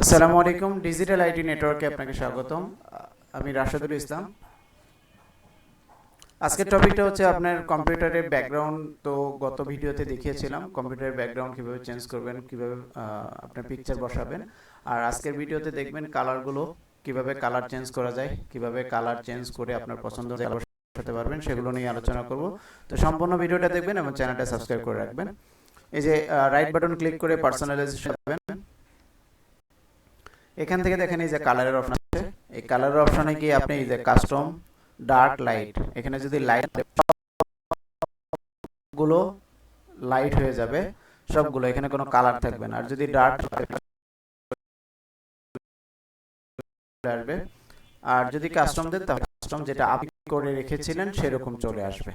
আসসালামু আলাইকুম, digital IT নেটওয়ার্কে আপনাকে স্বাগতম। আমি রাশেদুল ইসলাম। আজকের টপিকটা হচ্ছে আপনার কম্পিউটারের ব্যাকগ্রাউন্ড। তো গত ভিডিওতে দেখিয়েছিলাম কম্পিউটারের ব্যাকগ্রাউন্ড কিভাবে চেঞ্জ করবেন, কিভাবে আপনার পিকচার বসাবেন। আর আজকের ভিডিওতে দেখবেন কালারগুলো কিভাবে কালার চেঞ্জ করা যায়, কিভাবে কালার চেঞ্জ করে আপনার পছন্দ কালার বসাতে পারবেন, সেগুলো নিয়ে আলোচনা করব। তো সম্পূর্ণ ভিডিওটা দেখবেন এবং চ্যানেলটা সাবস্ক্রাইব করে রাখবেন। এই যে রাইট বাটন ক্লিক করে পার্সোনালাইজেশন যাবেন। এখান থেকে দেখেন এই যে কালারের অপশন আছে, এই কালারের অপশনে গিয়ে আপনি এই যে কাস্টম ডার্ক লাইট, এখানে যদি লাইট গুলো লাইট হয়ে যাবে সবগুলো, এখানে কোনো কালার থাকবে না। আর যদি ডার্ক আসবে, আর যদি কাস্টম দেন তাহলে কাস্টম যেটা আপনি করে রেখেছিলেন সেরকম চলে আসবে।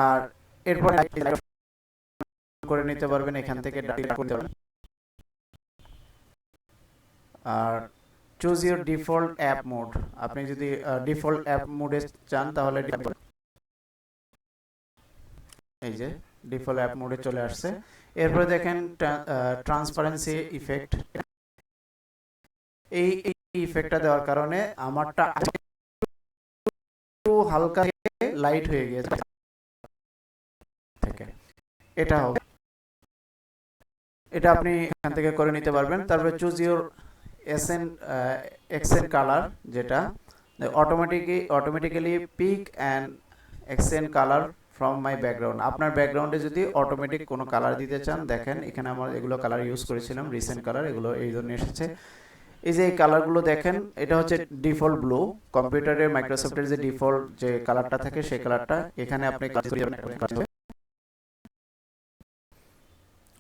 আর এরপর করে নিতে পারবেন, এখান থেকে ডার্ক করতে পারবেন। আর choose your default app mode, আপনি যদি ডিফল্ট অ্যাপ মোডে চান তাহলে এই যে ডিফল্ট অ্যাপ মোডে চলে আসছে। এরপরে দেখেন ট্রান্সপারেন্সি ইফেক্ট, এই ইফেক্টটা দেওয়ার কারণে আমারটা একটু হালকা লাইট হয়ে গিয়েছে থেকে, এটা হবে, এটা আপনি এখান থেকে করে নিতে পারবেন। তারপরে চুজ ইউর এক্সেন্ট কালার, যেটা automatically pick and accent colour from my background. আপনার ব্যাকগ্রাউন্ডে যদি অটোমেটিক কোনো কালার দিতে চান, দেখেন এখানে আমার এগুলো কালার ইউজ করেছিলাম, রিসেন্ট কালার, এগুলো এই জন্য এসেছে। এই যে এই কালারগুলো দেখেন, এটা হচ্ছে ডিফল্ট ব্লু। কম্পিউটারে মাইক্রোসফটের যে ডিফল্ট যে কালারটা থাকে সেই কালারটা এখানে আপনি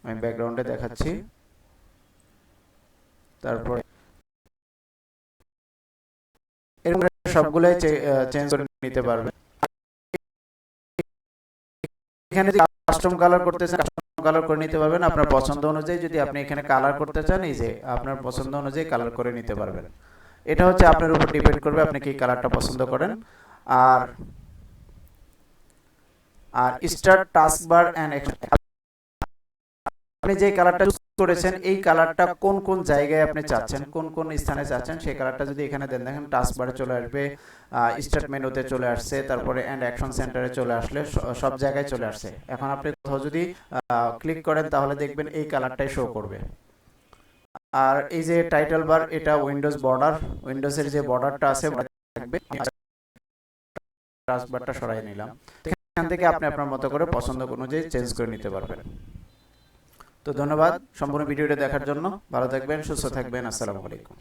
আমি ব্যাকগ্রাউন্ডে দেখাচ্ছি। তারপরে এরকম সবগুলাই চেঞ্জ করে নিতে পারবেন। এখানে যদি কাস্টম কালার করতে চান কাস্টম কালার করে নিতে পারবেন আপনার পছন্দ অনুযায়ী। যদি আপনি এখানে কালার করতে চান, এই যে আপনার পছন্দ অনুযায়ী কালার করে নিতে পারবেন। এটা হচ্ছে আপনার উপর ডিপেন্ড করবে আপনি কি কালারটা পছন্দ করেন। আর আর স্টার্ট টাস্কবার এন্ড আপনি যে কালারটা চুজ করেছেন এই কালারটা কোন কোন জায়গায় আপনি চাচ্ছেন, কোন কোন স্থানে চাচ্ছেন, সেই কালারটা যদি এখানে দেন, দেখেন টাস্কবারে চলে আসবে, স্টার্ট মেনুতে চলে আসছে, তারপরে এন্ড অ্যাকশন সেন্টারে চলে আসলে সব জায়গায় চলে আসছে। এখন আপনি কোথাও যদি ক্লিক করেন তাহলে দেখবেন এই কালারটাই শো করবে। আর এই যে টাইটেল বার, এটা উইন্ডোজ বর্ডার, উইন্ডোজের যে বর্ডারটা আছে থাকবে। টাস্কবারটা সরাই নিলাম, এখান থেকে আপনি আপনার মতো করে পছন্দ অনুযায়ী চেঞ্জ করে নিতে পারবেন। তো ধন্যবাদ সম্পূর্ণ ভিডিওটা দেখার জন্য। ভালো থাকবেন, সুস্থ থাকবেন। আসসালামু আলাইকুম।